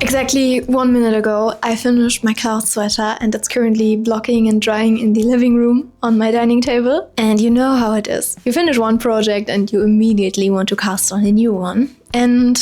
Exactly 1 minute ago, I finished my cloud sweater and it's currently blocking and drying in the living room on my dining table. And you know how it is. You finish one project and you immediately want to cast on a new one. And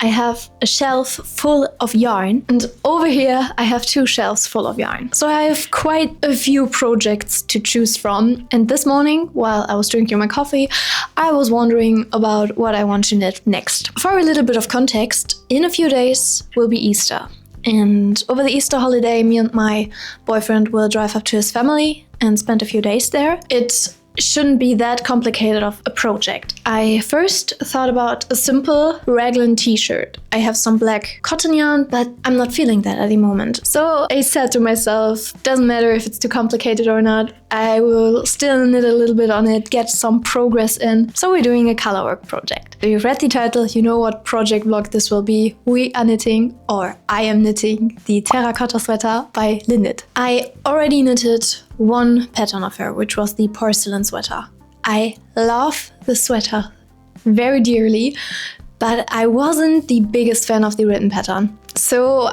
I have a shelf full of yarn, and over here I have 2 shelves full of yarn. So I have quite a few projects to choose from. And this morning, while I was drinking my coffee, I was wondering about what I want to knit next. For a little bit of context, in a few days will be Easter. And over the Easter holiday, me and my boyfriend will drive up to his family and spend a few days there. It shouldn't be that complicated of a project. I first thought about a simple raglan t-shirt. I have some black cotton yarn, but I'm not feeling that at the moment. So I said to myself, doesn't matter if it's too complicated or not, I will still knit a little bit on it, get some progress in. So we're doing a colorwork project. If you've read the title, you know what project vlog this will be. We are knitting, or I am knitting, the terracotta sweater by Knit. I already knitted one pattern of her, which was the porcelain sweater. I love the sweater very dearly, but I wasn't the biggest fan of the written pattern. So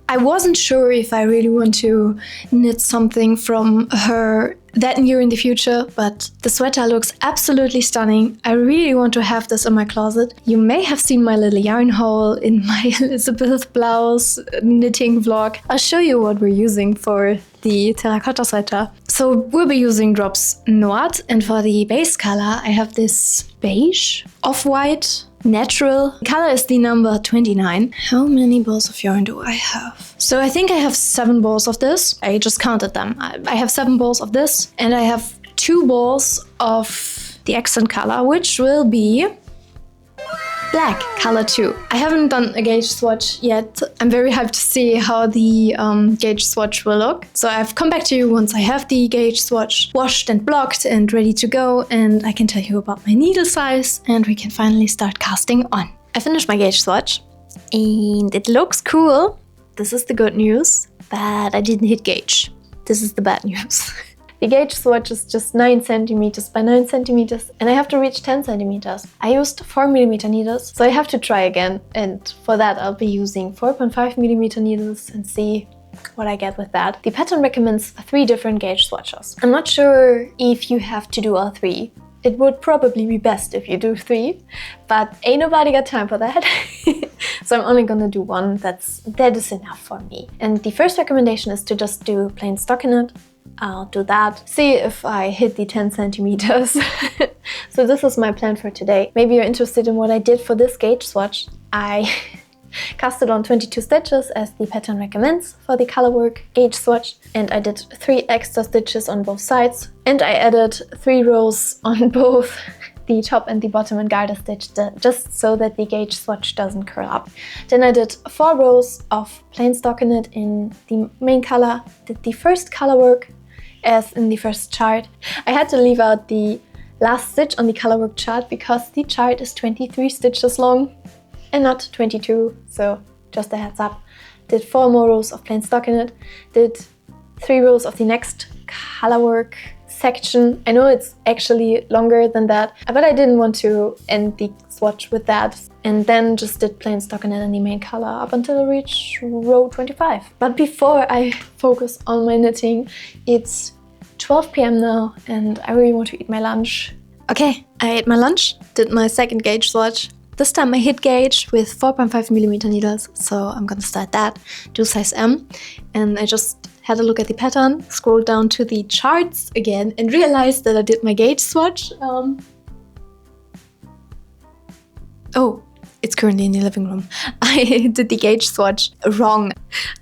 I wasn't sure if I really want to knit something from her that near in the future, but the sweater looks absolutely stunning. I really want to have this in my closet. You may have seen my little yarn haul in my Elizabeth blouse knitting vlog. I'll show you what we're using for the terracotta sweater. So we'll be using drops Noir, and for the base color I have this beige, off-white, natural. Color is the number 29. How many balls of yarn do I have? So I think I have 7 balls of this. I just counted them. I have 7 balls of this, and I have 2 balls of the accent color, which will be black color 2. I haven't done a gauge swatch yet. I'm very hyped to see how the gauge swatch will look. So I've come back to you once I have the gauge swatch washed and blocked and ready to go, and I can tell you about my needle size and we can finally start casting on. I finished my gauge swatch and it looks cool. This is the good news, but I didn't hit gauge. This is the bad news. The gauge swatch is just 9 centimeters by 9 centimeters, and I have to reach 10 centimeters. I used 4mm needles, so I have to try again, and for that I'll be using 4.5mm needles and see what I get with that. The pattern recommends 3 different gauge swatches. I'm not sure if you have to do all 3. It would probably be best if you do 3, but ain't nobody got time for that. So I'm only gonna do 1. That is enough for me. And the first recommendation is to just do plain stockinette. I'll do that. See if I hit the 10 centimeters. So this is my plan for today. Maybe you're interested in what I did for this gauge swatch. I casted on 22 stitches as the pattern recommends for the colorwork gauge swatch, and I did 3 extra stitches on both sides, and I added 3 rows on both the top and the bottom and garter stitch, just so that the gauge swatch doesn't curl up. Then I did 4 rows of plain stockinette in the main color, did the first colorwork as in the first chart. I had to leave out the last stitch on the colorwork chart because the chart is 23 stitches long and not 22, so just a heads up. Did 4 more rows of plain stockinette, did 3 rows of the next colorwork section. I know it's actually longer than that, but I didn't want to end the swatch with that, and then just did plain stockinette in the main color up until I reach row 25. But before I focus on my knitting, it's 12 p.m. now and I really want to eat my lunch. Okay, I ate my lunch, did my second gauge swatch. This time I hit gauge with 4.5mm needles, so I'm gonna start that, do size M, and I just had a look at the pattern, scrolled down to the charts again and realized that I did my gauge swatch. Oh, it's currently in the living room. I did the gauge swatch wrong.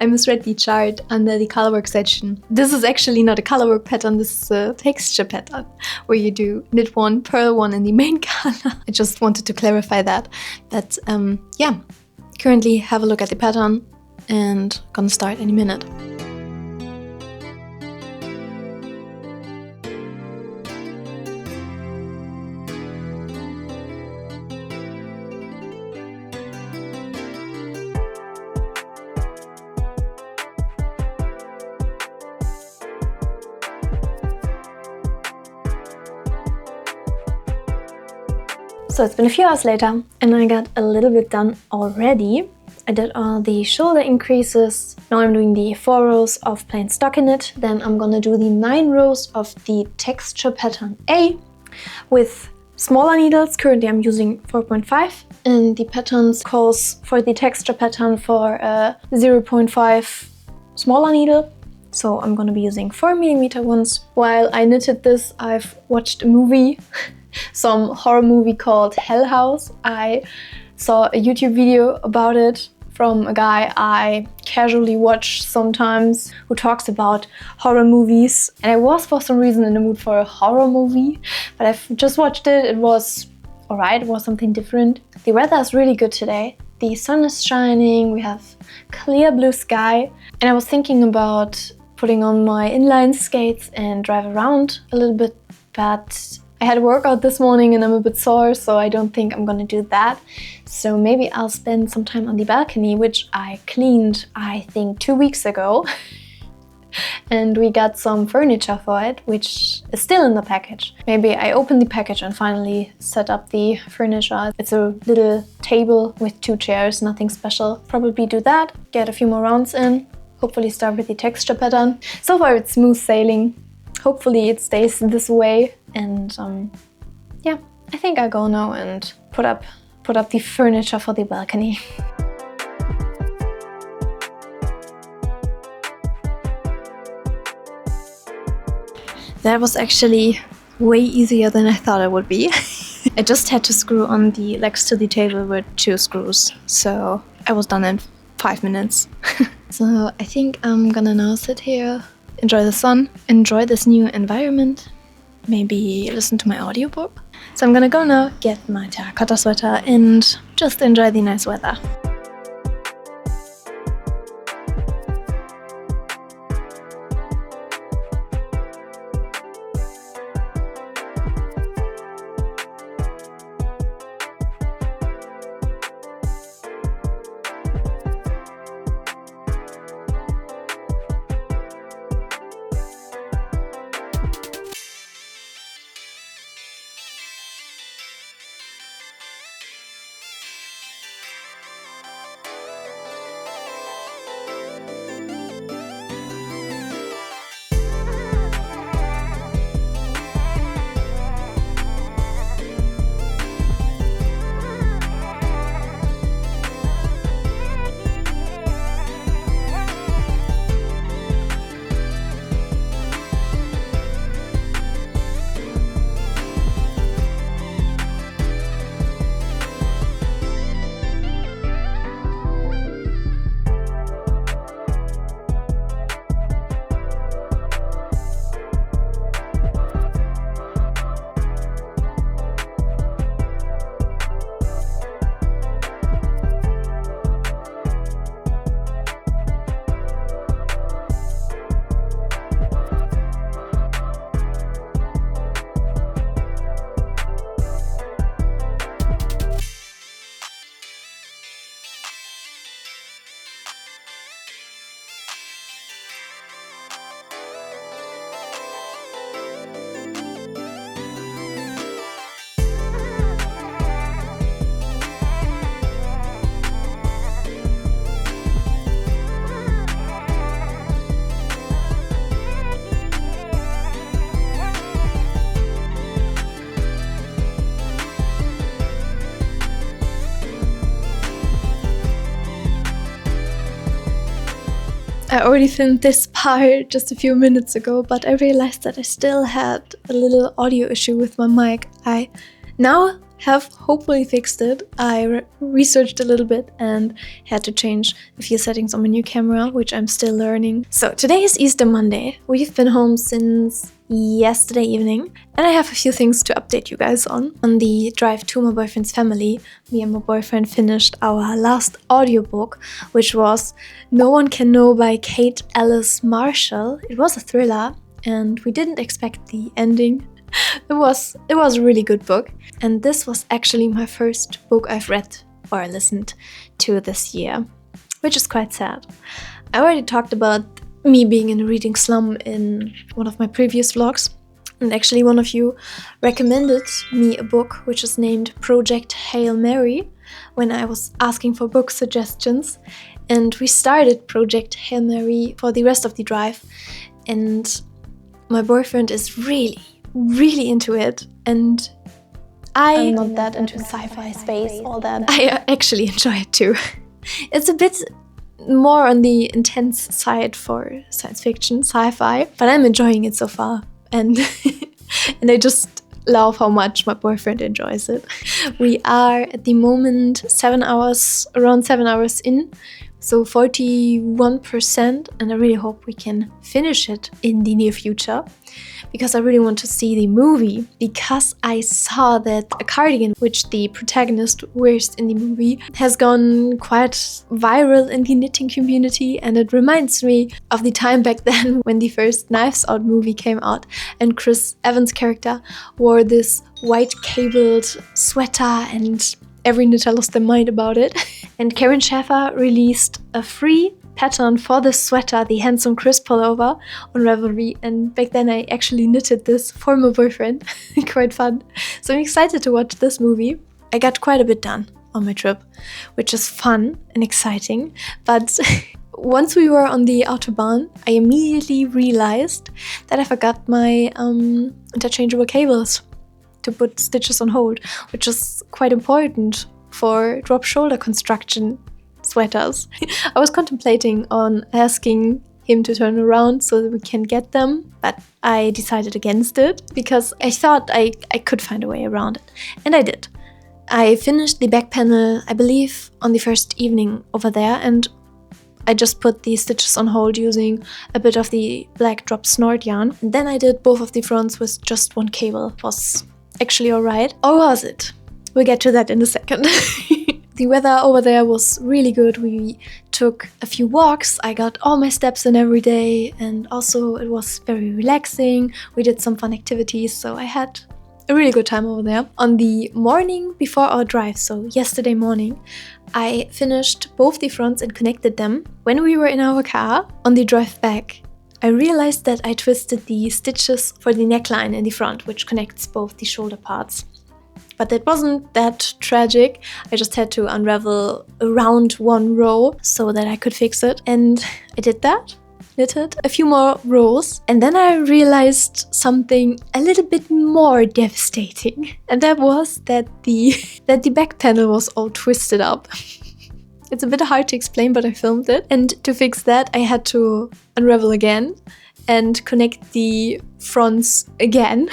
I misread the chart under the colorwork section. This is actually not a colorwork pattern, this is a texture pattern where you do knit 1, purl 1 in the main color. I just wanted to clarify that. But yeah, currently have a look at the pattern and gonna start any minute. So it's been a few hours later and I got a little bit done already. I did all the shoulder increases. Now I'm doing the 4 rows of plain stockinette. Then I'm gonna do the 9 rows of the texture pattern A with smaller needles. Currently I'm using 4.5, and the patterns calls for the texture pattern for a 0.5 smaller needle. So I'm gonna be using 4mm ones. While I knitted this, I've watched a movie, some horror movie called Hell House. I saw a YouTube video about it from a guy I casually watch sometimes who talks about horror movies. And I was for some reason in the mood for a horror movie, but I've just watched it. It was alright, it was something different. The weather is really good today. The sun is shining, we have clear blue sky. And I was thinking about putting on my inline skates and drive around a little bit, but I had a workout this morning and I'm a bit sore, so I don't think I'm gonna do that. So maybe I'll spend some time on the balcony, which I cleaned, I think, 2 weeks ago. And we got some furniture for it, which is still in the package. Maybe I open the package and finally set up the furniture. It's a little table with 2 chairs, nothing special. Probably do that, get a few more rounds in, hopefully start with the texture pattern. So far it's smooth sailing. Hopefully it stays this way. And yeah, I think I'll go now and put up the furniture for the balcony. That was actually way easier than I thought it would be. I just had to screw on the legs to the table with 2 screws, so I was done in 5 minutes. So I think I'm gonna now sit here, enjoy the sun, enjoy this new environment, maybe listen to my audiobook. So I'm gonna go now, get my terracotta sweater and just enjoy the nice weather. I already filmed this part just a few minutes ago, but I realized that I still had a little audio issue with my mic. I now have hopefully fixed it. I researched a little bit and had to change a few settings on my new camera, which I'm still learning. So today is Easter Monday. We've been home since yesterday evening, and I have a few things to update you guys on. On the drive to my boyfriend's family, me and my boyfriend finished our last audiobook, which was No One Can Know by Kate Alice Marshall. It was a thriller, and we didn't expect the ending. It was a really good book, and this was actually my first book I've read or listened to this year, which is quite sad. I already talked about me being in a reading slump in one of my previous vlogs, and actually one of you recommended me a book which is named Project Hail Mary, when I was asking for book suggestions, and we started Project Hail Mary for the rest of the drive, and my boyfriend is really into it, and I'm not that into sci-fi space, all that. I actually enjoy it too. It's a bit more on the intense side for science fiction, sci-fi, but I'm enjoying it so far, and and I just love how much my boyfriend enjoys it. We are at the moment around 7 hours in, so 41%, and I really hope we can finish it in the near future, because I really want to see the movie, because I saw that a cardigan which the protagonist wears in the movie has gone quite viral in the knitting community, and it reminds me of the time back then when the first Knives Out movie came out and Chris Evans' character wore this white cabled sweater and every knitter lost their mind about it. And Karen Schaffer released a free pattern for this sweater, the Handsome Chris pullover, on Ravelry, and back then I actually knitted this for my boyfriend. Quite fun. So I'm excited to watch this movie. I got quite a bit done on my trip, which is fun and exciting, but once we were on the Autobahn, I immediately realized that I forgot my interchangeable cables to put stitches on hold, which is quite important for drop shoulder construction sweaters. I was contemplating on asking him to turn around so that we can get them, but I decided against it because I thought I could find a way around it, and I did. I finished the back panel, I believe, on the first evening over there, and I just put the stitches on hold using a bit of the black drop snort yarn. And then I did both of the fronts with just one cable. It was actually alright. Or was it? We'll get to that in a second. The weather over there was really good. We took a few walks. I got all my steps in every day, and also it was very relaxing. We did some fun activities, so I had a really good time over there. On the morning before our drive, so yesterday morning, I finished both the fronts and connected them. When we were in our car on the drive back, I realized that I twisted the stitches for the neckline in the front, which connects both the shoulder parts. But that wasn't that tragic. I just had to unravel around one row so that I could fix it. And I did that, knitted a few more rows. And then I realized something a little bit more devastating. And that was that the back panel was all twisted up. It's a bit hard to explain, but I filmed it. And to fix that, I had to unravel again and connect the fronts again.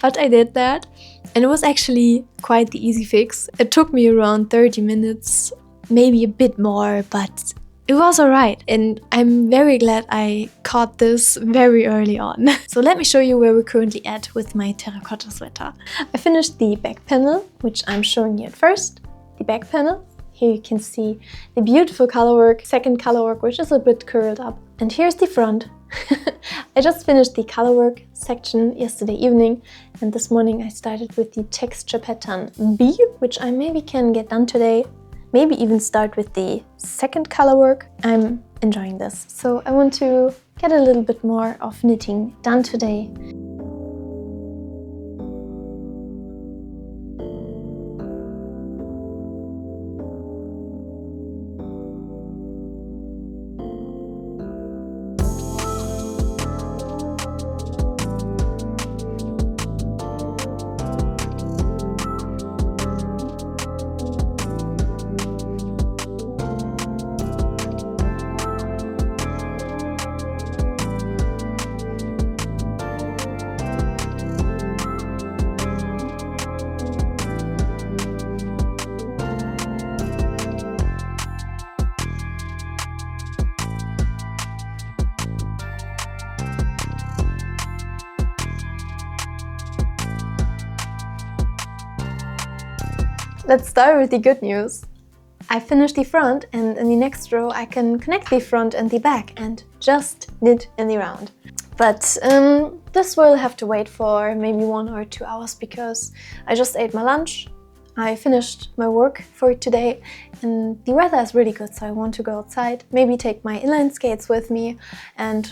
But I did that. And it was actually quite the easy fix. It took me around 30 minutes, maybe a bit more, but it was alright. And I'm very glad I caught this very early on. So let me show you where we're currently at with my terracotta sweater. I finished the back panel, which I'm showing you at first. The back panel. Here you can see the beautiful colorwork, second colorwork, which is a bit curled up. And here's the front. I just finished the colorwork section yesterday evening, and this morning I started with the texture pattern B, which I maybe can get done today. Maybe even start with the second colorwork. I'm enjoying this. So I want to get a little bit more of knitting done today. Let's start with the good news. I finished the front, and in the next row I can connect the front and the back and just knit in the round. But this will have to wait for maybe 1 or 2 hours because I just ate my lunch. I finished my work for today, and the weather is really good, so I want to go outside, maybe take my inline skates with me and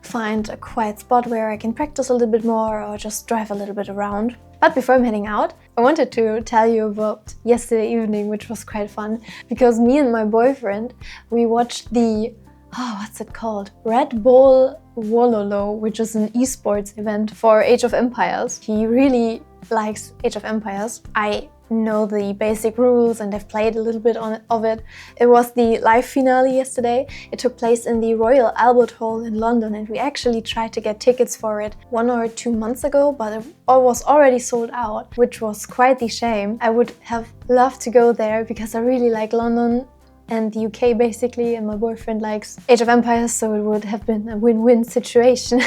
find a quiet spot where I can practice a little bit more or just drive a little bit around. But before I'm heading out, I wanted to tell you about yesterday evening, which was quite fun, because me and my boyfriend, we watched the, what's it called? Red Bull Wololo, which is an esports event for Age of Empires. He really likes Age of Empires. I know the basic rules and I've played a little bit of it. It was the live finale yesterday. It took place in the Royal Albert Hall in London, and we actually tried to get tickets for it 1 or 2 months ago, but it was already sold out, which was quite the shame. I would have loved to go there because I really like London and the UK basically, and my boyfriend likes Age of Empires, so it would have been a win-win situation.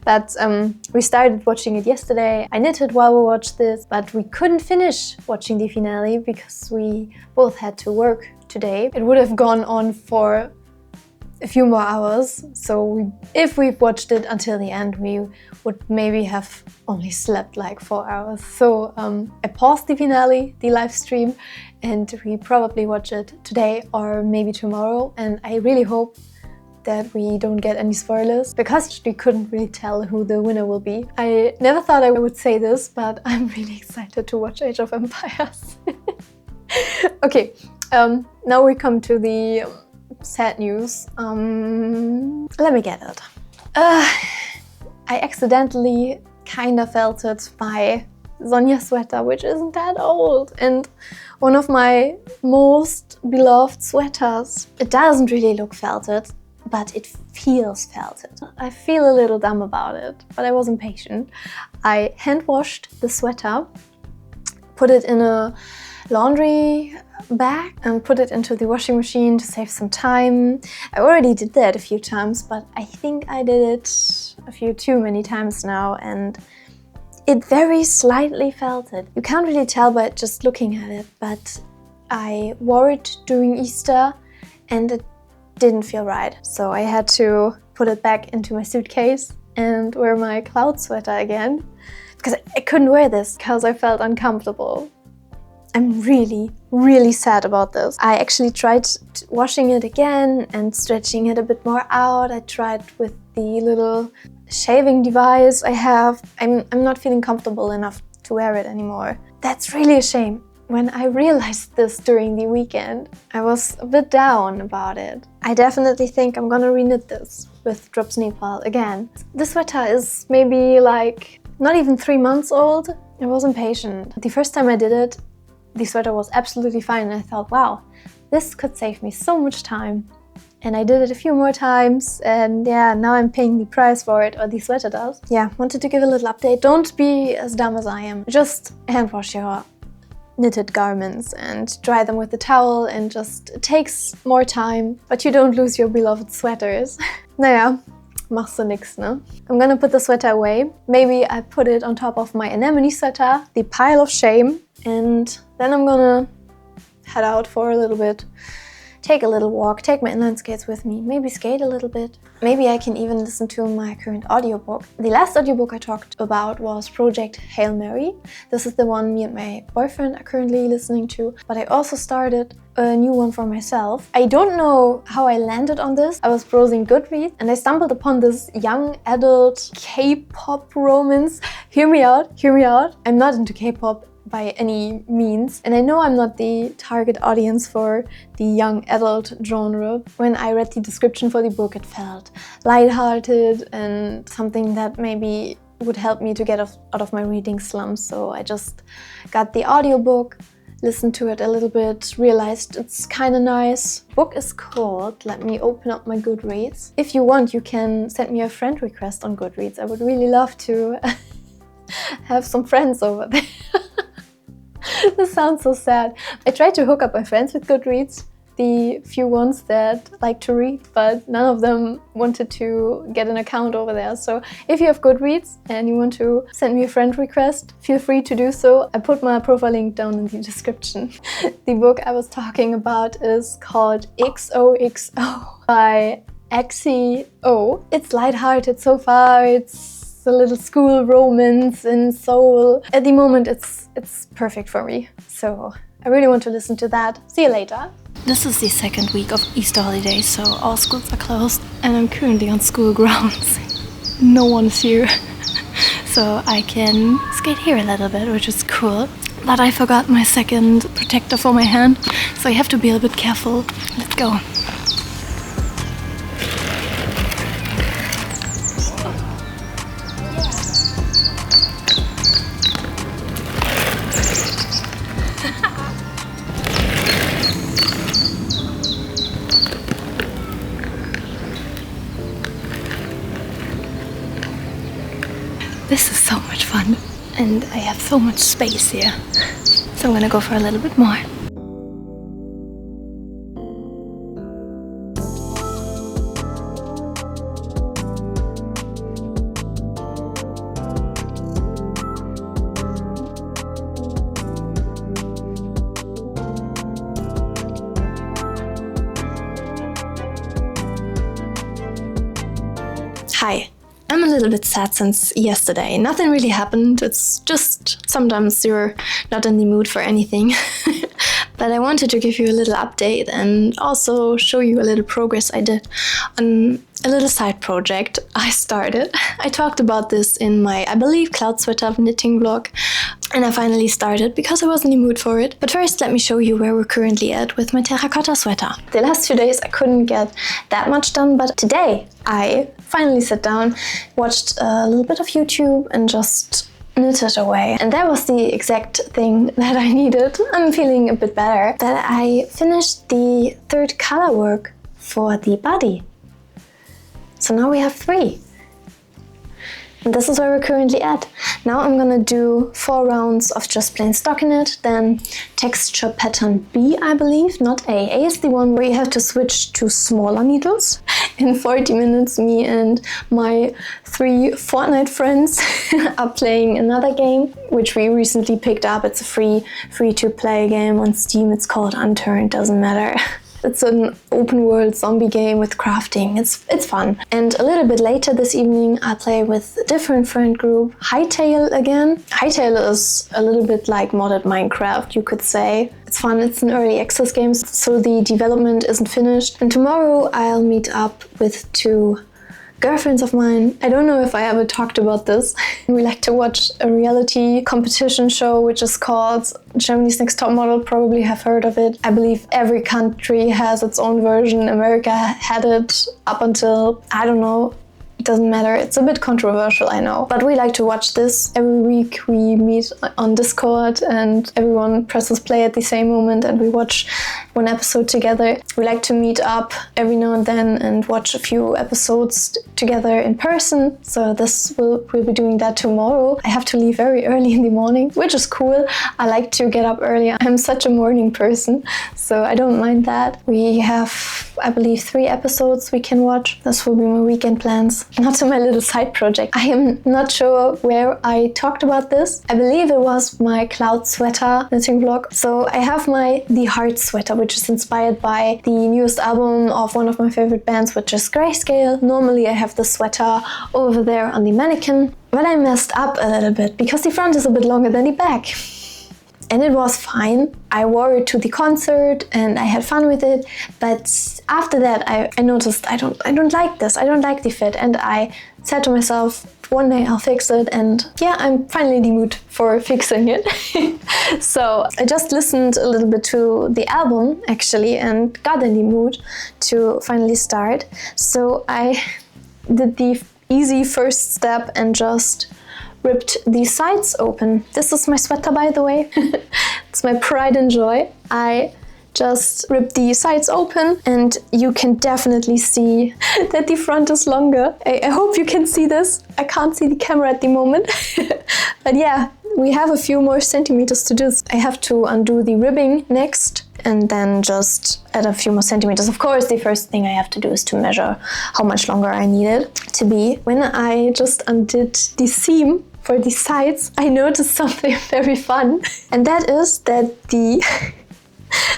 But we started watching it yesterday. I knitted while we watched this, but we couldn't finish watching the finale because we both had to work today. It would have gone on for a few more hours, so if we watched it until the end, we would maybe have only slept like 4 hours. So I paused the finale, the live stream, and we probably watch it today or maybe tomorrow, and I really hope that we don't get any spoilers, because we couldn't really tell who the winner will be. I never thought I would say this, but I'm really excited to watch Age of Empires. Okay, now we come to the sad news. Let me get it. I accidentally kind of felted my Sonja sweater, which isn't that old, and one of my most beloved sweaters. It doesn't really look felted, but it feels felted. I feel a little dumb about it, but I was impatient. I hand washed the sweater, put it in a laundry bag and put it into the washing machine to save some time. I already did that a few times, but I think I did it a few too many times now, and it very slightly felted. You can't really tell by just looking at it, but I wore it during Easter and it didn't feel right. So I had to put it back into my suitcase and wear my cloud sweater again, because I couldn't wear this because I felt uncomfortable. I'm really, really sad about this. I actually tried washing it again and stretching it a bit more out. I tried with the little shaving device I have. I'm not feeling comfortable enough to wear it anymore. That's really a shame. When I realized this during the weekend, I was a bit down about it. I definitely think I'm gonna reknit this with Drops Nepal again. This sweater is maybe like not even 3 months old. I was impatient. The first time I did it, the sweater was absolutely fine, and I thought, wow, this could save me so much time. And I did it a few more times, and yeah, now I'm paying the price for it, or the sweater does. Yeah, wanted to give a little update. Don't be as dumb as I am. Just hand wash your knitted garments and dry them with the towel, and just it takes more time, but you don't lose your beloved sweaters. Naja, machst du nix, ne? I'm gonna put the sweater away. Maybe I put it on top of my anemone sweater, the pile of shame, and then I'm gonna head out for a little bit, take a little walk, take my inline skates with me, maybe skate a little bit. Maybe I can even listen to my current audiobook. The last audiobook I talked about was Project Hail Mary. This is the one me and my boyfriend are currently listening to, but I also started a new one for myself. I don't know how I landed on this. I was browsing Goodreads and I stumbled upon this young adult K-pop romance. Hear me out, hear me out. I'm not into K-pop by any means, and I know I'm not the target audience for the young adult genre. When I read the description for the book, it felt lighthearted and something that maybe would help me to get out of my reading slump. So I just got the audiobook, listened to it a little bit, realized it's kind of nice. The book is called, let me open up my Goodreads. If you want, you can send me a friend request on Goodreads. I would really love to have some friends over there. This sounds so sad. I tried to hook up my friends with Goodreads, the few ones that like to read, but none of them wanted to get an account over there. So if you have Goodreads and you want to send me a friend request, feel free to do so. I put my profile link down in the description. The book I was talking about is called XOXO by Axie O. It's lighthearted so far. It's a little school romance in Seoul. At the moment, it's perfect for me. So I really want to listen to that. See you later. This is the second week of Easter holidays, so all schools are closed and I'm currently on school grounds. No one is here. so I can skate here a little bit, which is cool. But I forgot my second protector for my hand, so I have to be a little bit careful. Let's go. This is so much fun, and I have so much space here, so I'm gonna go for a little bit more. Hi. I'm a little bit sad since yesterday. Nothing really happened. It's just sometimes you're not in the mood for anything. But I wanted to give you a little update and also show you a little progress I did on a little side project I started. I talked about this in my, I believe, Cloud Sweater knitting vlog, and I finally started because I was in the mood for it. But first, let me show you where we're currently at with my terracotta sweater. The last few days I couldn't get that much done, but today I finally sat down, watched a little bit of YouTube and just knitted away. And that was the exact thing that I needed. I'm feeling a bit better. That I finished the third color work for the body. So now we have 3. And this is where we're currently at. Now I'm gonna do 4 rounds of just plain stockinette, then texture pattern B, I believe, not A. A is the one where you have to switch to smaller needles. In 40 minutes, me and my 3 Fortnite friends are playing another game, which we recently picked up. It's a free-to-play game on Steam. It's called Unturned, doesn't matter. It's an open world zombie game with crafting. It's fun. And a little bit later this evening, I play with a different friend group, Hightail again. Hightail is a little bit like modded Minecraft, you could say. It's fun. It's an early access game, so the development isn't finished. And tomorrow I'll meet up with 2 girlfriends of mine. I don't know if I ever talked about this. We like to watch a reality competition show which is called Germany's Next Top Model. Probably have heard of it. I believe every country has its own version. America had it up until, I don't know, it doesn't matter. It's a bit controversial, I know. But we like to watch this. Every week we meet on Discord and everyone presses play at the same moment and we watch 1 episode together. We like to meet up every now and then and watch a few episodes together in person. So we'll be doing that tomorrow. I have to leave very early in the morning, which is cool. I like to get up early. I'm such a morning person, so I don't mind that. We have, I believe, 3 episodes we can watch. This will be my weekend plans. Now to my little side project. I am not sure where I talked about this. I believe it was my Cloud Sweater knitting vlog. So I have the Heart sweater, which is inspired by the newest album of one of my favorite bands, which is Grayscale. Normally I have the sweater over there on the mannequin, but I messed up a little bit because the front is a bit longer than the back. And it was fine. I wore it to the concert and I had fun with it. But after that, I noticed I don't like this. I don't like the fit. And I said to myself, one day I'll fix it. And yeah, I'm finally in the mood for fixing it. So I just listened a little bit to the album actually and got in the mood to finally start. So I did the easy first step and just ripped the sides open. This is my sweater, by the way. It's my pride and joy. I just ripped the sides open and you can definitely see that the front is longer. I hope you can see this. I can't see the camera at the moment. But yeah, we have a few more centimeters to do. I have to undo the ribbing next and then just add a few more centimeters. Of course, the first thing I have to do is to measure how much longer I need it to be. When I just undid the seam for the sides, I noticed something very fun. And that is that the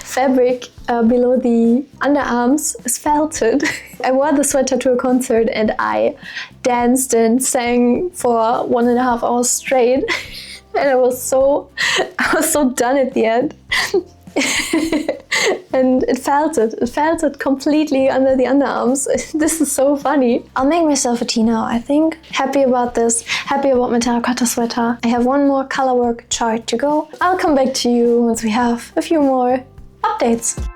fabric below the underarms is felted. I wore the sweater to a concert and I danced and sang for 1.5 hours straight. And I was so done at the end. and it felt it completely under the underarms. This is so funny. I'll make myself a tea now, I think. Happy about this, happy about my terracotta sweater. I have one more colorwork chart to go. I'll come back to you once we have a few more updates.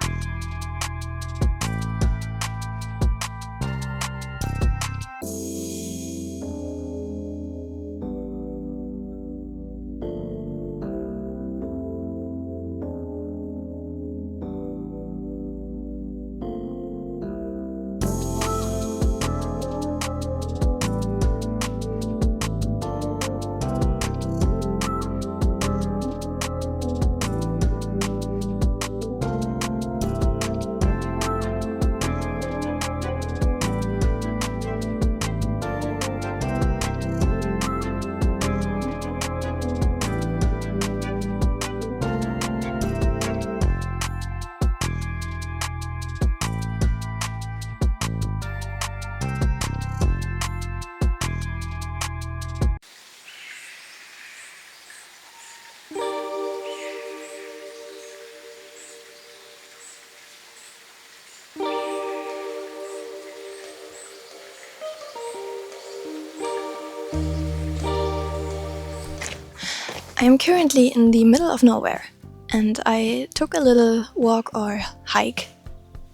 I'm currently in the middle of nowhere, and I took a little walk or hike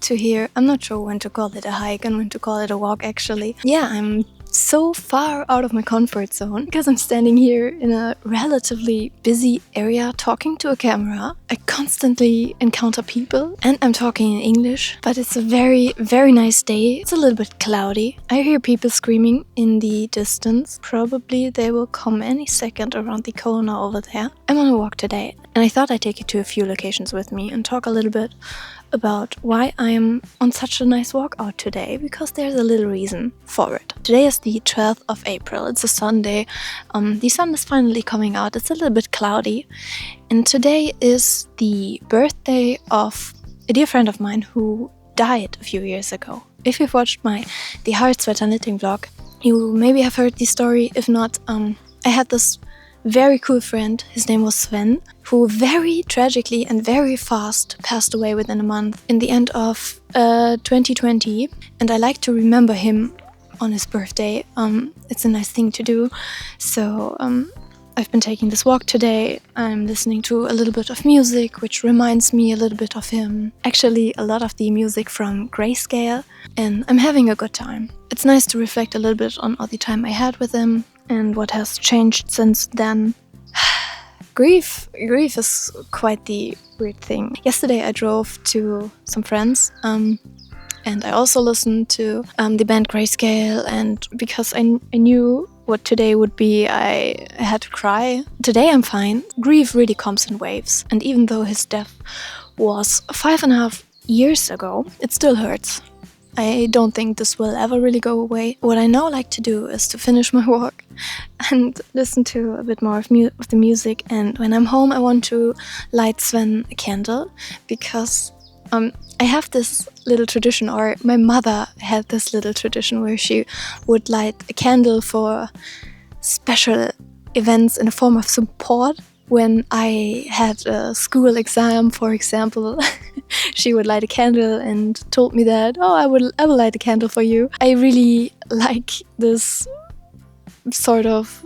to here. I'm not sure when to call it a hike and when to call it a walk actually. Yeah, I'm so far out of my comfort zone because I'm standing here in a relatively busy area talking to a camera. I constantly encounter people and I'm talking in English, but it's a very, very nice day. It's a little bit cloudy. I hear people screaming in the distance. Probably they will come any second around the corner over there. I'm on a walk today and I thought I'd take you to a few locations with me and talk a little bit about why I'm on such a nice walk out today, because there's a little reason for it. Today is the 12th of April, it's a Sunday, the sun is finally coming out, it's a little bit cloudy, and today is the birthday of a dear friend of mine who died a few years ago. If you've watched my The Heart Sweater knitting vlog, you maybe have heard the story. If not, I had this very cool friend, his name was Sven, who very tragically and very fast passed away within a month in the end of 2020, and I like to remember him on his birthday. It's a nice thing to do, so I've been taking this walk today. I'm listening to a little bit of music which reminds me a little bit of him, actually a lot of the music from Grayscale, and I'm having a good time. It's nice to reflect a little bit on all the time I had with him and what has changed since then. Grief is quite the weird thing. Yesterday I drove to some friends and I also listened to the band Grayscale, and because I knew what today would be, I had to cry. Today I'm fine. Grief really comes in waves, and even though his death was 5.5 years ago, it still hurts. I don't think this will ever really go away. What I now like to do is to finish my walk and listen to a bit more of the music, and when I'm home I want to light Sven a candle, because I have this little tradition, or my mother had this little tradition, where she would light a candle for special events in a form of support. When I had a school exam, for example, she would light a candle and told me that, oh, I will light a candle for you. I really like this sort of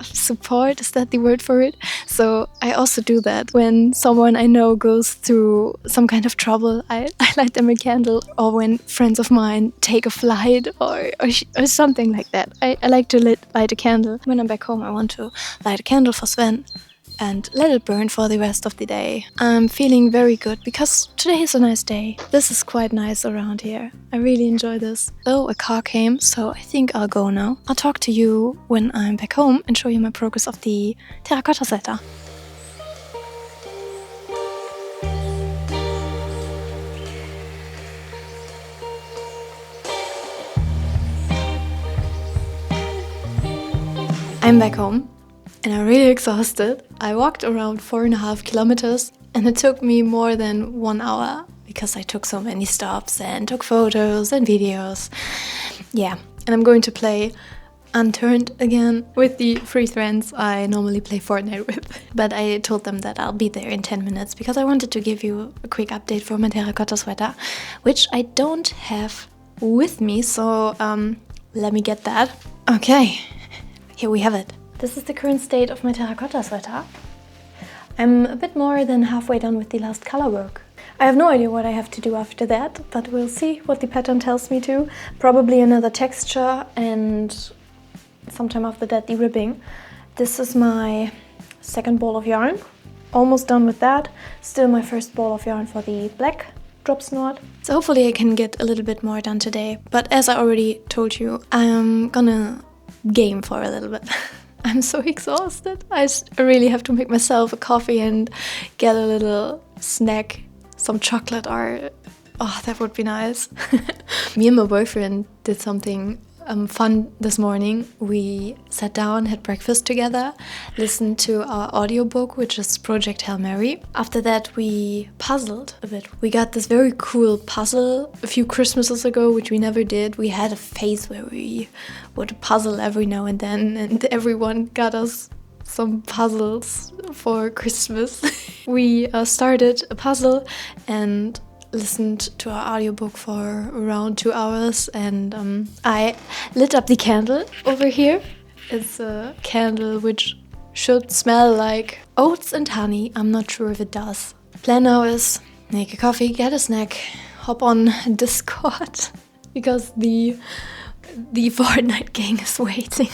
support, is that the word for it? So I also do that when someone I know goes through some kind of trouble. I light them a candle, or when friends of mine take a flight or something like that. I like to light a candle. When I'm back home I want to light a candle for Sven and let it burn for the rest of the day. I'm feeling very good because today is a nice day. This is quite nice around here. I really enjoy this. Oh, a car came, so I think I'll go now. I'll talk to you when I'm back home and show you my progress of the terracotta sweater. I'm back home. And I'm really exhausted. I walked around 4.5 kilometers and it took me more than 1 hour because I took so many stops and took photos and videos. Yeah, and I'm going to play unturned again with the 3 friends I normally play Fortnite with. But I told them that I'll be there in 10 minutes because I wanted to give you a quick update for my terracotta sweater, which I don't have with me, so let me get that. Okay, here we have it. This is the current state of my terracotta sweater. I'm a bit more than halfway done with the last color work. I have no idea what I have to do after that, but we'll see what the pattern tells me to. Probably another texture and sometime after that the ribbing. This is my second ball of yarn. Almost done with that. Still my first ball of yarn for the black drop snort. So hopefully I can get a little bit more done today. But as I already told you, I'm gonna game for a little bit. I'm so exhausted. I really have to make myself a coffee and get a little snack, some chocolate or... oh, that would be nice. Me and my boyfriend did something fun this morning. We sat down, had breakfast together, listened to our audiobook, which is Project Hail Mary. After that, we puzzled a bit. We got this very cool puzzle a few Christmases ago, which we never did. We had a phase where we would puzzle every now and then, and everyone got us some puzzles for Christmas. We started a puzzle and listened to our audiobook for around 2 hours, and I lit up the candle over here. It's a candle which should smell like oats and honey. I'm not sure if it does. Plan now is make a coffee, get a snack, hop on Discord because the Fortnite gang is waiting.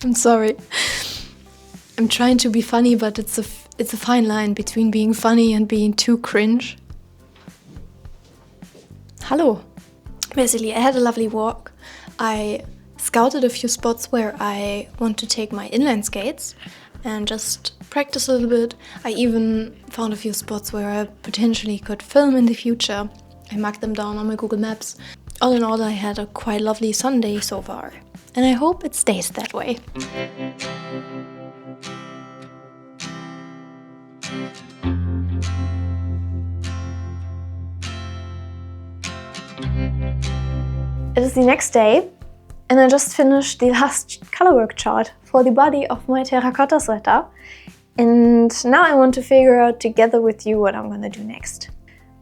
I'm sorry. I'm trying to be funny, but it's a fine line between being funny and being too cringe. Hello. Basically, I had a lovely walk. I scouted a few spots where I want to take my inline skates and just practice a little bit. I even found a few spots where I potentially could film in the future. I marked them down on my Google Maps. All in all, I had a quite lovely Sunday so far, and I hope it stays that way. It is the next day, and I just finished the last colorwork chart for the body of my terracotta sweater. And now I want to figure out together with you what I'm gonna do next.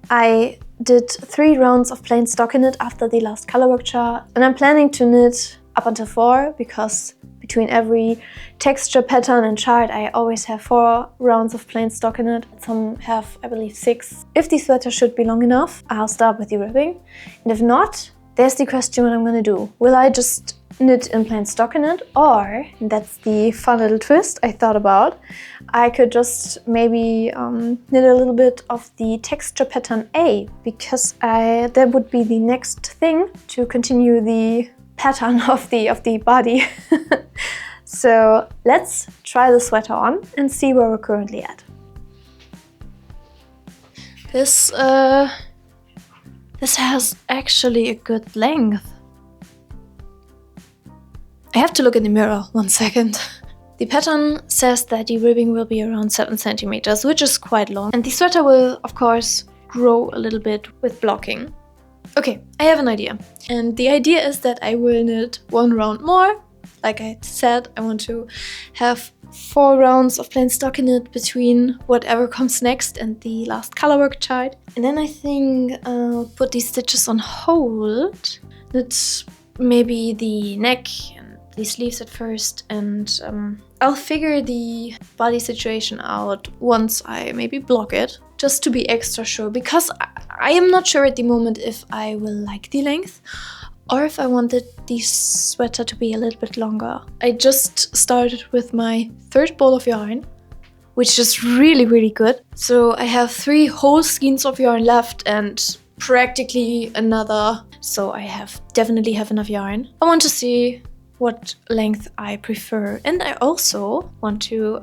I did 3 rounds of plain stockinette after the last colorwork chart, and I'm planning to knit up until 4 because between every texture, pattern and chart I always have 4 rounds of plain stockinette. Some have, I believe, 6. If the sweater should be long enough, I'll start with the ribbing, and if not, there's the question what I'm gonna do. Will I just knit in plain stockinette, or, and that's the fun little twist I thought about, I could just maybe knit a little bit of the texture pattern A, because that would be the next thing to continue the pattern of the body. So let's try the sweater on and see where we're currently at. This has actually a good length. I have to look in the mirror 1 second. The pattern says that the ribbing will be around 7 centimeters, which is quite long. And the sweater will, of course, grow a little bit with blocking. Okay, I have an idea. And the idea is that I will knit 1 round more. Like I said, I want to have 4 rounds of plain stockinette between whatever comes next and the last colorwork chart. And then I think I'll put these stitches on hold. Knit maybe the neck and the sleeves at first, and I'll figure the body situation out once I maybe block it, just to be extra sure, because I am not sure at the moment if I will like the length or if I wanted the sweater to be a little bit longer. I just started with my 3rd ball of yarn, which is really, really good. So I have 3 whole skeins of yarn left and practically another. So I definitely have enough yarn. I want to see what length I prefer. And I also want to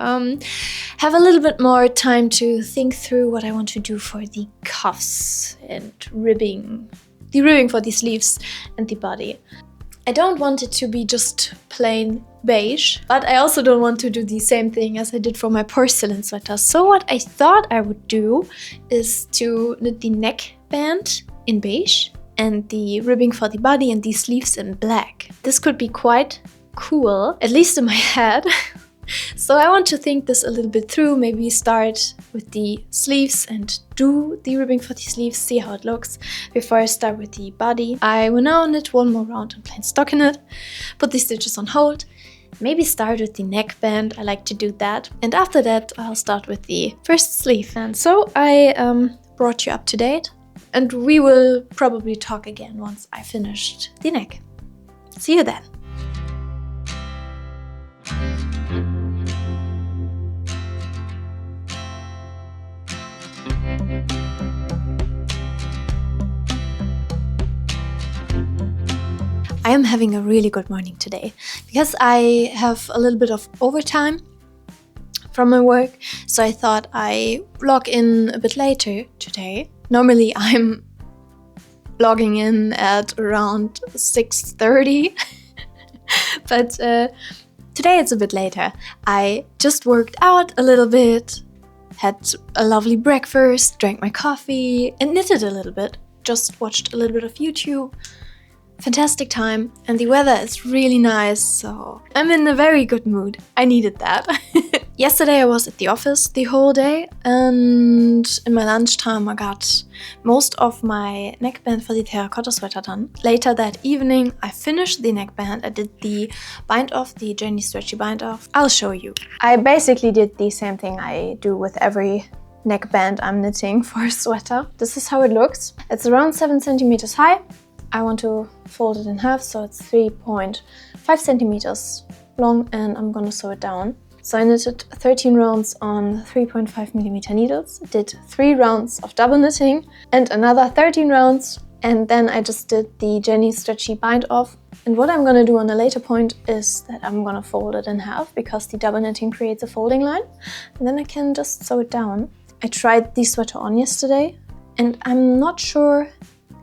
have a little bit more time to think through what I want to do for the cuffs and ribbing. The ribbing for the sleeves and the body. I don't want it to be just plain beige, but I also don't want to do the same thing as I did for my porcelain sweater. So what I thought I would do is to knit the neckband in beige and the ribbing for the body and the sleeves in black. This could be quite cool, at least in my head. So I want to think this a little bit through, maybe start with the sleeves and do the ribbing for the sleeves, see how it looks before I start with the body. I will now knit one more round and plain stockinette, put the stitches on hold, maybe start with the neckband, I like to do that, and after that I'll start with the first sleeve. And so I brought you up to date, and we will probably talk again once I finished the neck. See you then. I am having a really good morning today because I have a little bit of overtime from my work, so I thought I log in a bit later today. Normally I'm logging in at around 6:30, but today it's a bit later. I just worked out a little bit, had a lovely breakfast, drank my coffee and knitted a little bit. Just watched a little bit of YouTube. Fantastic time, and the weather is really nice, so I'm in a very good mood. I needed that. Yesterday I was at the office the whole day, and in my lunchtime I got most of my neckband for the terracotta sweater done. Later that evening I finished the neckband. I did the bind off, the Jenny stretchy bind off. I'll show you. I basically did the same thing I do with every neckband I'm knitting for a sweater. This is how it looks. It's around 7 centimeters high. I want to fold it in half, so it's 3.5 centimeters long, and I'm gonna sew it down. So I knitted 13 rounds on 3.5 millimeter needles, did 3 rounds of double knitting and another 13 rounds, and then I just did the Jenny stretchy bind off. And what I'm gonna do on a later point is that I'm gonna fold it in half, because the double knitting creates a folding line, and then I can just sew it down. I tried the sweater on yesterday, and I'm not sure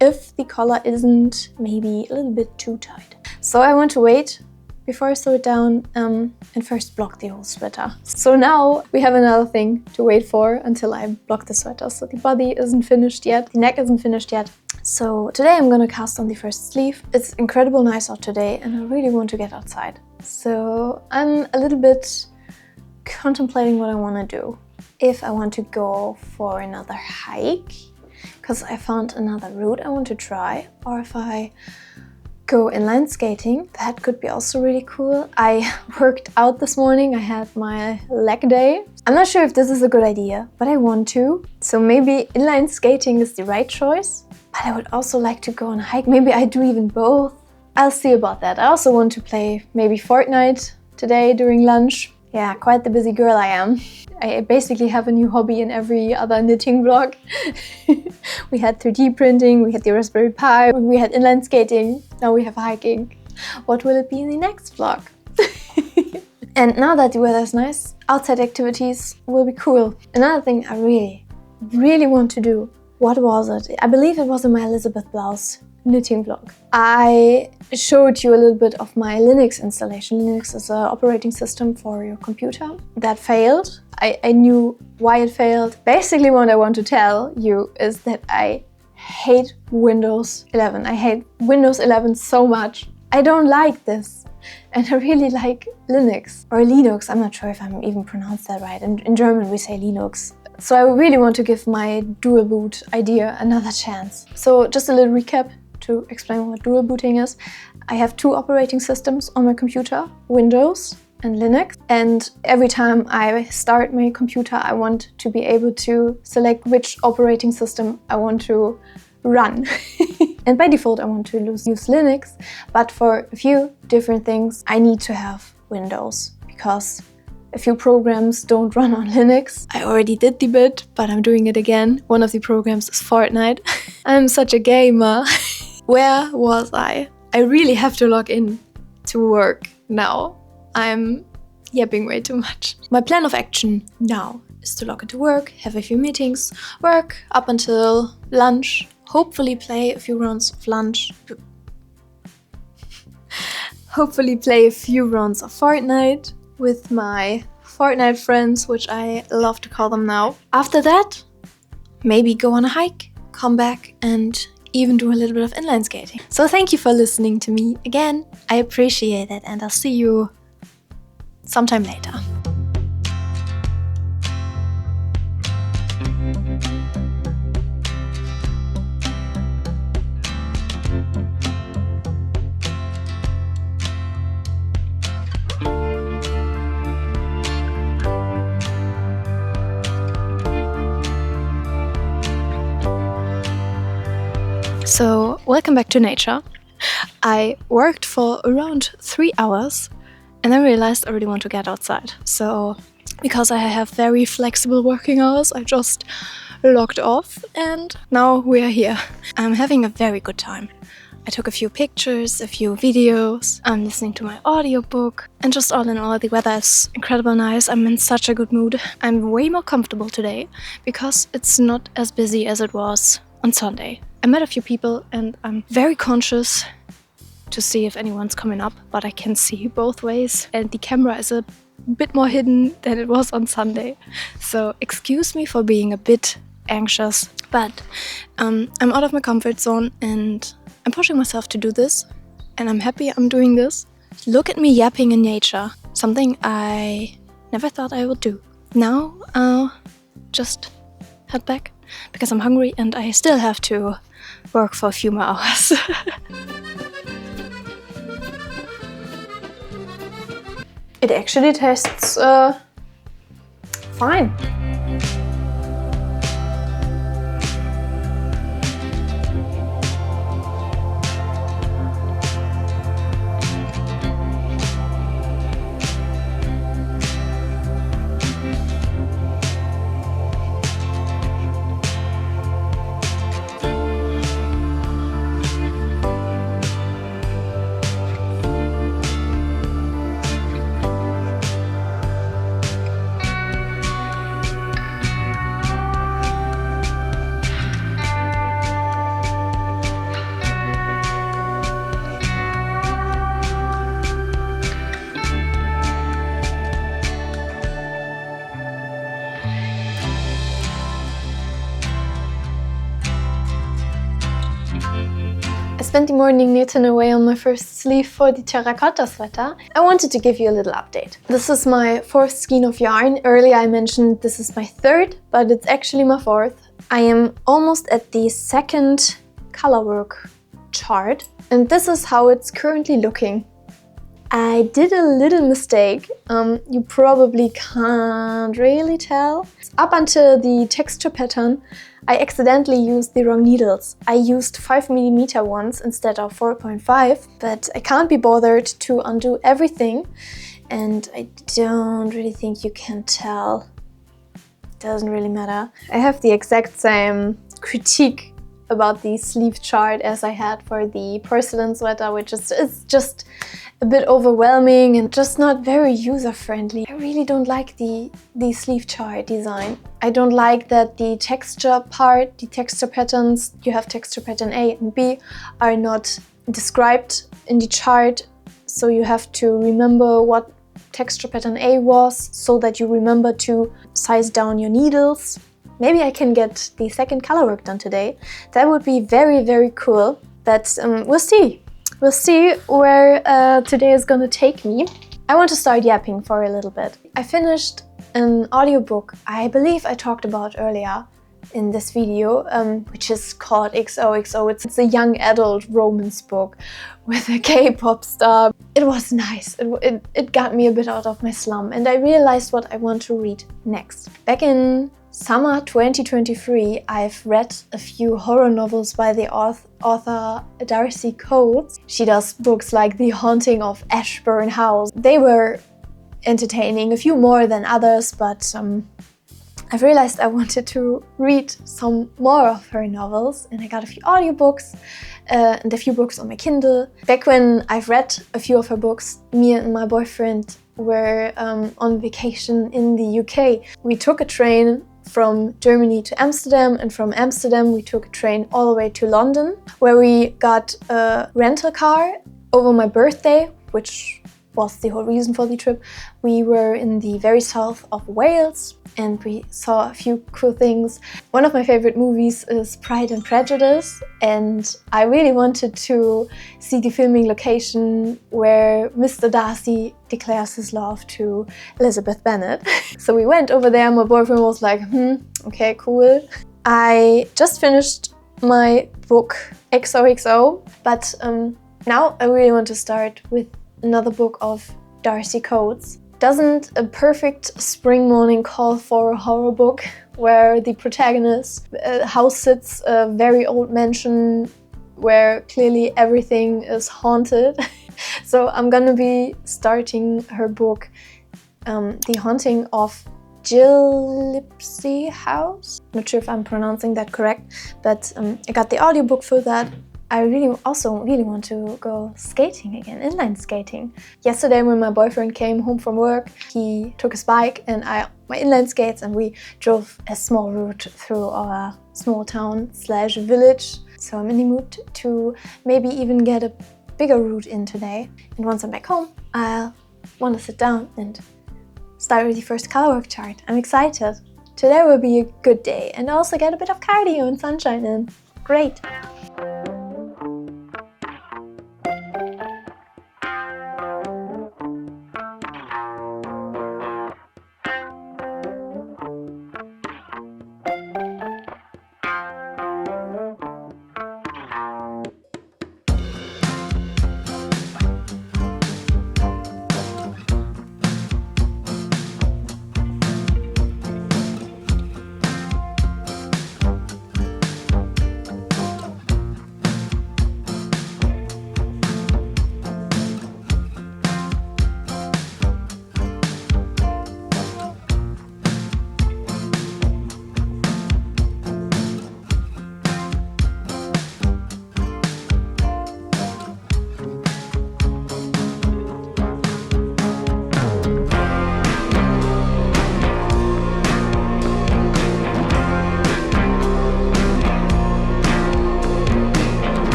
if the collar isn't maybe a little bit too tight. So I want to wait before I sew it down and first block the whole sweater. So now we have another thing to wait for until I block the sweater. So the body isn't finished yet, the neck isn't finished yet. So today I'm gonna cast on the first sleeve. It's incredible nice out today and I really want to get outside. So I'm a little bit contemplating what I want to do. If I want to go for another hike, because I found another route I want to try, or if I go inline skating, that could be also really cool. I worked out this morning, I had my leg day. I'm not sure if this is a good idea, but I want to. So maybe inline skating is the right choice, but I would also like to go on a hike. Maybe I do even both. I'll see about that. I also want to play maybe Fortnite today during lunch. Yeah, quite the busy girl I am. I basically have a new hobby in every other knitting vlog. We had 3D printing, we had the Raspberry Pi, we had inline skating, now we have hiking. What will it be in the next vlog? And now that the weather is nice, outside activities will be cool. Another thing I really want to do, what was it? I believe it was in my Elizabeth blouse knitting vlog. I showed you a little bit of my Linux installation. Linux is an operating system for your computer. That failed. I knew why it failed. Basically what I want to tell you is that I hate Windows 11. I hate Windows 11 so much. I don't like this. And I really like Linux or Linux. I'm not sure if I'm even pronounced that right. In German we say Linux. So I really want to give my dual boot idea another chance. So just a little recap to explain what dual booting is. I have 2 operating systems on my computer, Windows and Linux. And every time I start my computer, I want to be able to select which operating system I want to run. And by default, I want to use Linux, but for a few different things, I need to have Windows because a few programs don't run on Linux. I already did the bit, but I'm doing it again. One of the programs is Fortnite. I'm such a gamer. Where was I? I really have to log in to work now. I'm yapping way too much. My plan of action now is to log into work, have a few meetings, work up until lunch, hopefully play a few rounds of lunch. Hopefully play a few rounds of Fortnite with my Fortnite friends, which I love to call them now. After that, maybe go on a hike, come back and even do a little bit of inline skating. So thank you for listening to me again. I appreciate it, and I'll see you sometime later. So, welcome back to nature. I worked for around 3 hours and I realized I really want to get outside. So, because I have very flexible working hours, I just logged off and now we are here. I'm having a very good time. I took a few pictures, a few videos, I'm listening to my audiobook, and just all in all, the weather is incredibly nice. I'm in such a good mood. I'm way more comfortable today because it's not as busy as it was on Sunday. I met a few people and I'm very conscious to see if anyone's coming up, but I can see both ways and the camera is a bit more hidden than it was on Sunday. So excuse me for being a bit anxious, but I'm out of my comfort zone and I'm pushing myself to do this and I'm happy I'm doing this. Look at me yapping in nature, something I never thought I would do. Now I'll just head back because I'm hungry and I still have to work for a few more hours. It actually tastes fine. I spent the morning knitting away on my first sleeve for the terracotta sweater. I wanted to give you a little update. This is my 4th skein of yarn. Earlier I mentioned this is my 3rd, but it's actually my 4th. I am almost at the 2nd colorwork chart, and this is how it's currently looking. I did a little mistake. You probably can't really tell. Up until the texture pattern, I accidentally used the wrong needles. I used 5mm ones instead of 4.5, but I can't be bothered to undo everything, and I don't really think you can tell. It doesn't really matter. I have the exact same critique about the sleeve chart as I had for the porcelain sweater, which is just a bit overwhelming and just not very user-friendly. I really don't like the sleeve chart design. I don't like that the texture part, the texture patterns, you have texture pattern A and B, are not described in the chart, so you have to remember what texture pattern A was so that you remember to size down your needles. Maybe I can get the 2nd colorwork done today. That would be very, very cool, but we'll see. We'll see where today is gonna take me. I want to start yapping for a little bit. I finished an audiobook I believe I talked about earlier in this video, which is called XOXO. It's a young adult romance book with a K-pop star. It was nice. It got me a bit out of my slum and I realized what I want to read next. Back in summer 2023, I've read a few horror novels by the author Darcy Coates. She does books like The Haunting of Ashburn House. They were entertaining, a few more than others, but I've realized I wanted to read some more of her novels, and I got a few audiobooks and a few books on my Kindle. Back when I've read a few of her books, me and my boyfriend were on vacation in the UK. We took a train from Germany to Amsterdam, and from Amsterdam we took a train all the way to London, where we got a rental car over my birthday, which was the whole reason for the trip. We were in the very south of Wales and we saw a few cool things. One of my favorite movies is Pride and Prejudice, and I really wanted to see the filming location where Mr. Darcy declares his love to Elizabeth Bennet. So we went over there. My boyfriend was like, okay, cool. I just finished my book XOXO, but now I really want to start with another book of Darcy Coates. Doesn't a perfect spring morning call for a horror book where the protagonist house sits a very old mansion where clearly everything is haunted? So I'm gonna be starting her book, The Haunting of Gillipsy House. Not sure if I'm pronouncing that correct, but I got the audiobook for that. I also really want to go skating again, inline skating. Yesterday when my boyfriend came home from work, he took his bike and my inline skates, and we drove a small route through our small town / village. So I'm in the mood to maybe even get a bigger route in today. And once I'm back home, I'll want to sit down and start with the first colorwork chart. I'm excited. Today will be a good day and also get a bit of cardio and sunshine in. Great.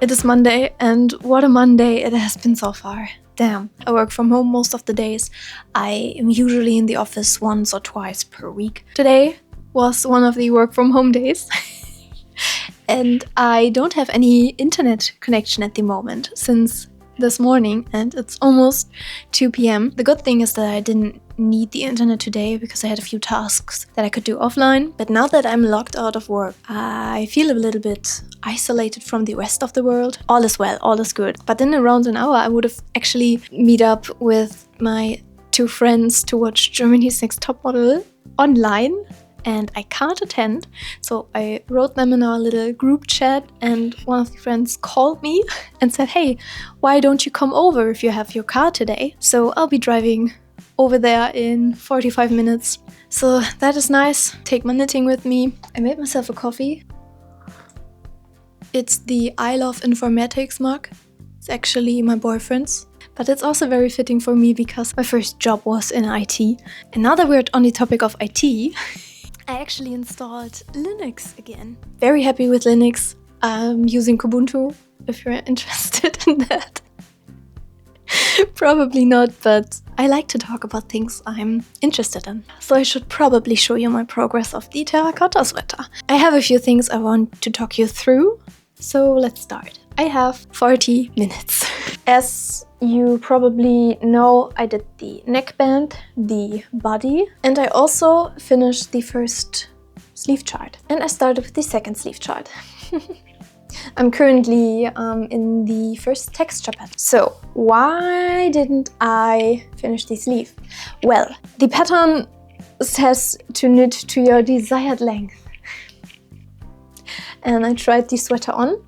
It is Monday, and what a Monday it has been so far. Damn. I work from home most of the days. I am usually in the office once or twice per week. Today was one of the work from home days. And I don't have any internet connection at the moment since this morning, and it's almost 2 p.m. The good thing is that I didn't need the internet today because I had a few tasks that I could do offline. But now that I'm locked out of work, I feel a little bit isolated from the rest of the world. All is well, all is good. But in around an hour, I would have actually meet up with my 2 friends to watch Germany's Next Topmodel online. And I can't attend, so I wrote them in our little group chat, and one of the friends called me and said, hey, why don't you come over if you have your car today? So I'll be driving over there in 45 minutes. So that is nice. Take my knitting with me. I made myself a coffee. It's the I Love Informatics mug. It's actually my boyfriend's. But it's also very fitting for me because my first job was in IT. And now that we're on the topic of IT, I actually installed Linux again. Very happy with Linux. I'm using Ubuntu, if you're interested in that. Probably not, but I like to talk about things I'm interested in. So I should probably show you my progress of the terracotta sweater. I have a few things I want to talk you through, so let's start. I have 40 minutes. As you probably know, I did the neckband, the body, and I also finished the first sleeve chart. And I started with the second sleeve chart. I'm currently in the first texture pattern. So why didn't I finish the sleeve? Well, the pattern says to knit to your desired length. And I tried the sweater on.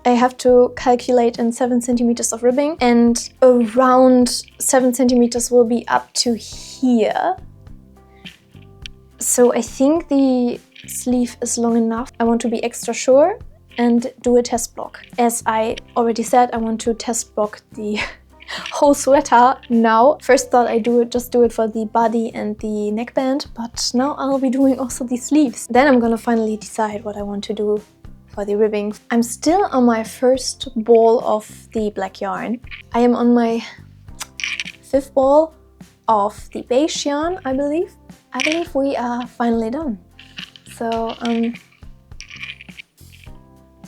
I have to calculate in 7 centimeters of ribbing, and around 7 centimeters will be up to here. So I think the sleeve is long enough. I want to be extra sure and do a test block. As I already said, I want to test block the whole sweater now. First thought I just do it for the body and the neckband, but now I'll be doing also the sleeves. Then I'm gonna finally decide what I want to do for the ribbing. I'm still on my first ball of the black yarn. I am on my 5th ball of the beige yarn, I believe. I believe we are finally done. So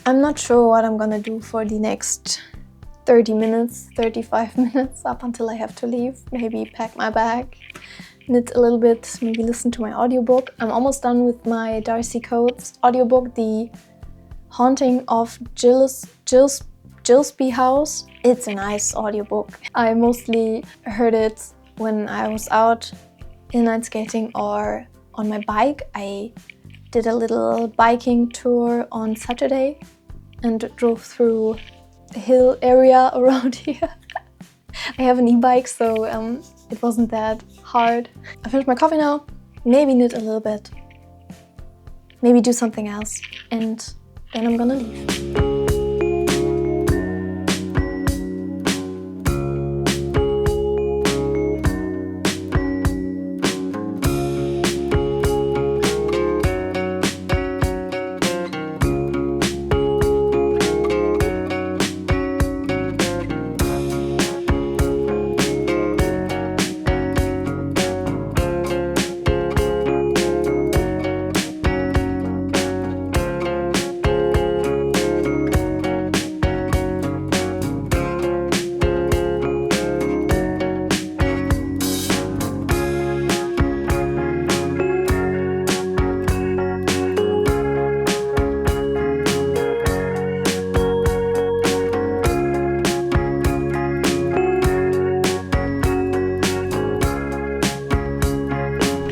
I'm not sure what I'm gonna do for the next 30 minutes, 35 minutes up until I have to leave. Maybe pack my bag, knit a little bit, maybe listen to my audiobook. I'm almost done with my Darcy Coates audiobook, The Haunting of Gillespie House. It's a nice audiobook. I mostly heard it when I was out inline skating or on my bike. I did a little biking tour on Saturday and drove through a hill area around here. I have an e-bike, so it wasn't that hard. I finished my coffee now. Maybe knit a little bit. Maybe do something else. And then I'm gonna leave.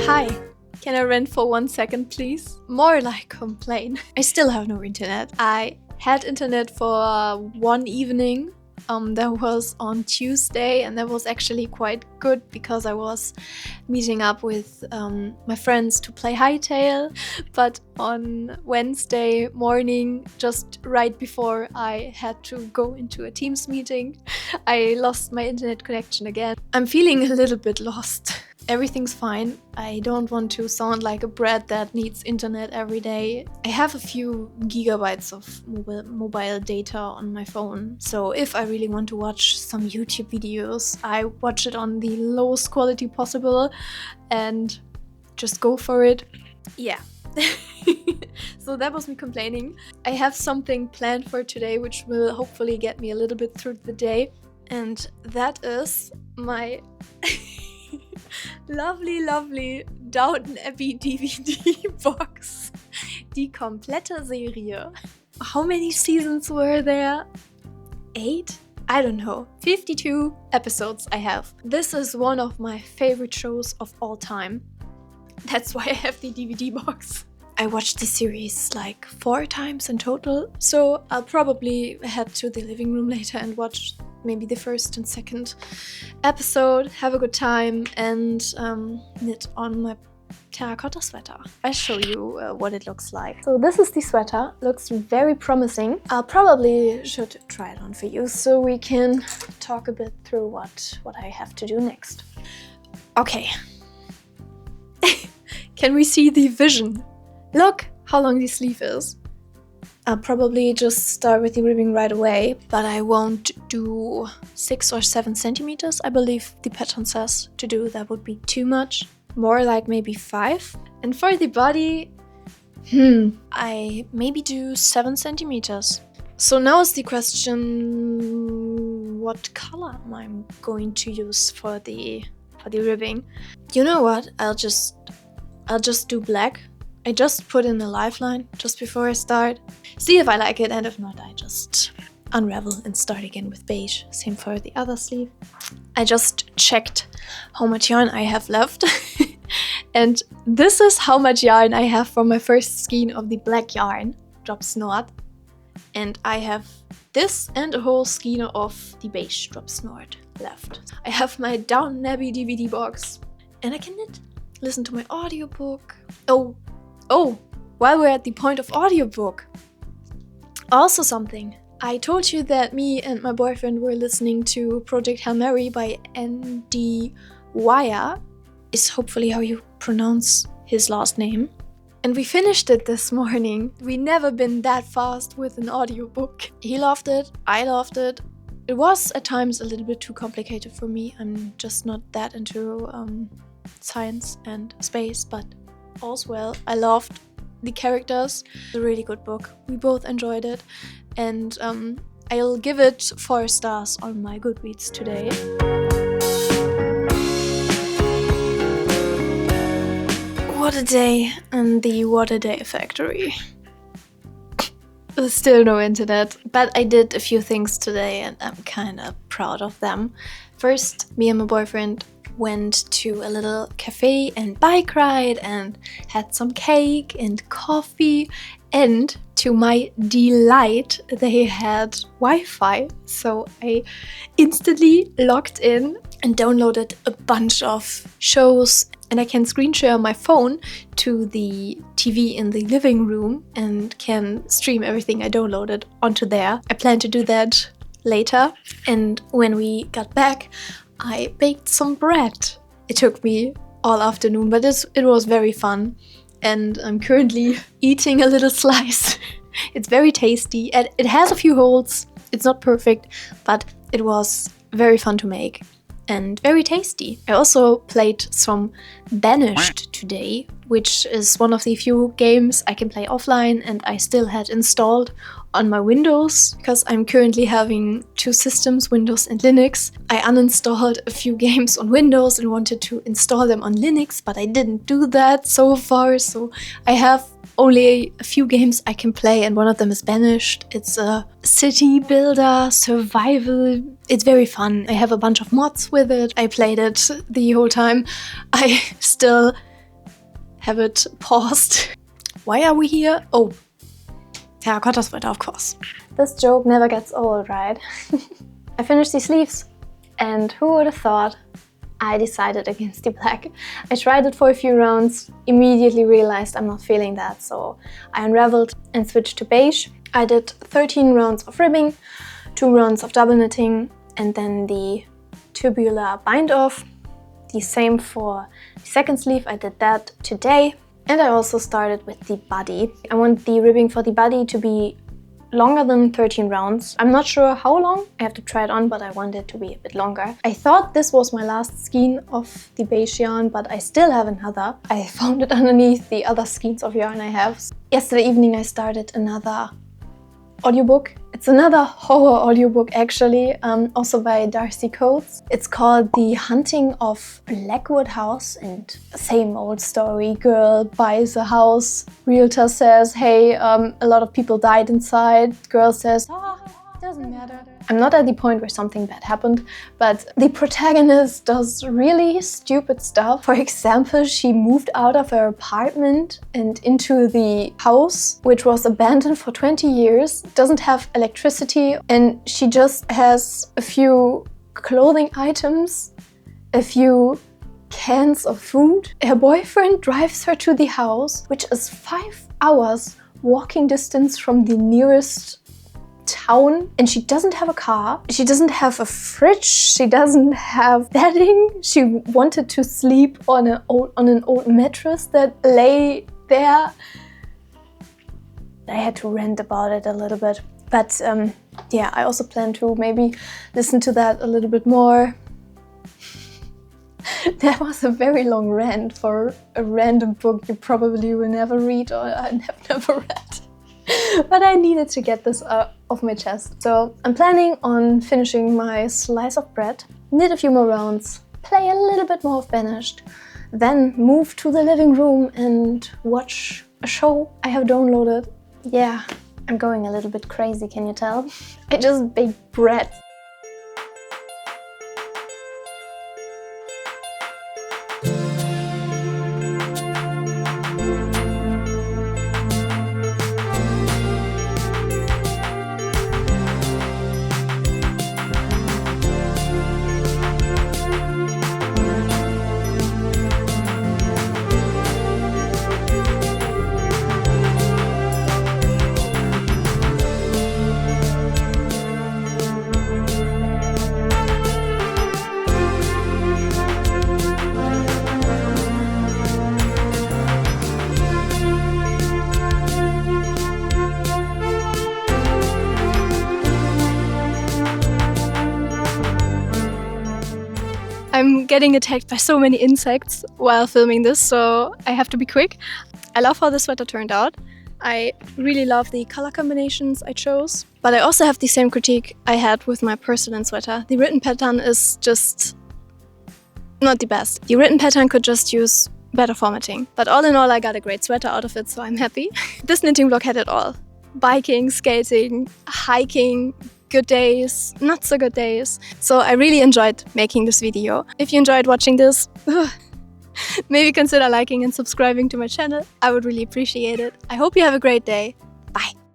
Hi, can I rant for 1 second, please? More like complain. I still have no internet. I had internet for one evening. That was on Tuesday, and that was actually quite good because I was meeting up with my friends to play hightail. But on Wednesday morning, just right before I had to go into a Teams meeting, I lost my internet connection again. I'm feeling a little bit lost. Everything's fine. I don't want to sound like a brat that needs internet every day. I have a few gigabytes of mobile data on my phone, so if I really want to watch some YouTube videos, I watch it on the lowest quality possible and just go for it. Yeah. So that was me complaining. I have something planned for today which will hopefully get me a little bit through the day, and that is my lovely Downton Abbey DVD box. Die komplette Serie. How many seasons were there? 8? I don't know. 52 episodes I have. This is one of my favorite shows of all time. That's why I have the DVD box. I watched the series like 4 times in total, so I'll probably head to the living room later and watch maybe the 1st and 2nd episode, have a good time, and knit on my terracotta sweater. I'll show you what it looks like. So this is the sweater. Looks very promising. I'll probably should try it on for you so we can talk a bit through what I have to do next. Okay. Can we see the vision? Look how long the sleeve is. I'll probably just start with the ribbing right away, but I won't do 6 or 7 centimeters. I believe the pattern says to do. That would be too much. More like maybe 5. And for the body, I maybe do 7 centimeters. So now is the question, what color am I going to use for the ribbing? You know what? I'll just do black. I just put in a lifeline just before I start. See if I like it, and if not, I just unravel and start again with beige. Same for the other sleeve. I just checked how much yarn I have left. And this is how much yarn I have for my first skein of the black yarn, drop snort. And I have this and a whole skein of the beige drop snort left. I have my Downton Abbey DVD box, and I can knit. Listen to my audiobook. Oh, while we're at the point of audiobook, also something I told you that me and my boyfriend were listening to Project Hail Mary by Andy Weir, is hopefully how you pronounce his last name. And we finished it this morning. We never been that fast with an audiobook. He loved it, I loved it. It was at times a little bit too complicated for me. I'm just not that into science and space, but all's well. I loved the characters. It's a really good book. We both enjoyed it. And I'll give it 4 stars on my Goodreads today. What a day in the What a Day factory. There's still no internet, but I did a few things today and I'm kind of proud of them. First, me and my boyfriend went to a little cafe and bike ride and had some cake and coffee, and to my delight, they had Wi-Fi. So I instantly logged in and downloaded a bunch of shows, and I can screen share my phone to the TV in the living room and can stream everything I downloaded onto there. I plan to do that later, and when we got back, I baked some bread. It took me all afternoon, but it was very fun, and I'm currently eating a little slice. It's very tasty, and it has a few holes. It's not perfect, but it was very fun to make and very tasty. I also played some Banished today, which is one of the few games I can play offline and I still had installed on my Windows, because I'm currently having 2 systems, Windows and Linux. I uninstalled a few games on Windows and wanted to install them on Linux, but I didn't do that so far, so I have only a few games I can play, and one of them is Banished. It's a city builder, survival. It's very fun. I have a bunch of mods with it. I played it the whole time. I still have it paused. Why are we here? Oh, terracotta sweater, of course. This joke never gets old, right? I finished the sleeves, and who would have thought I decided against the black. I tried it for a few rounds, immediately realized I'm not feeling that, so I unraveled and switched to beige. I did 13 rounds of ribbing, 2 rounds of double knitting, and then the tubular bind off. The same for the second sleeve, I did that today. And I also started with the body. I want the ribbing for the body to be longer than 13 rounds. I'm not sure how long, I have to try it on, but I want it to be a bit longer. I thought this was my last skein of the beige yarn, but I still have another. I found it underneath the other skeins of yarn I have. Yesterday evening I started another audiobook. It's another horror audiobook actually, also by Darcy Coates. It's called The Hunting of Blackwood House, and same old story. Girl buys a house, realtor says, hey, a lot of people died inside. Girl says, it doesn't matter. I'm not at the point where something bad happened, but the protagonist does really stupid stuff. For example, she moved out of her apartment and into the house, which was abandoned for 20 years, doesn't have electricity, and she just has a few clothing items, a few cans of food. Her boyfriend drives her to the house, which is 5 hours walking distance from the nearest town, and she doesn't have a car, she doesn't have a fridge, she doesn't have bedding. She wanted to sleep on an old mattress that lay there. I had to rant about it a little bit, but yeah, I also plan to maybe listen to that a little bit more. That was a very long rant for a random book you probably will never read or I have never read. But I needed to get this off my chest. So I'm planning on finishing my slice of bread, knit a few more rounds, play a little bit more of Banished, then move to the living room and watch a show I have downloaded. Yeah, I'm going a little bit crazy, can you tell? I just baked bread. I'm getting attacked by so many insects while filming this, so I have to be quick. I love how the sweater turned out. I really love the color combinations I chose, but I also have the same critique I had with my porcelain sweater. The written pattern is just not the best. The written pattern could just use better formatting. But all in all, I got a great sweater out of it, so I'm happy. This knitting vlog had it all. Biking, skating, hiking, good days, not so good days. So I really enjoyed making this video. If you enjoyed watching this, maybe consider liking and subscribing to my channel. I would really appreciate it. I hope you have a great day. Bye.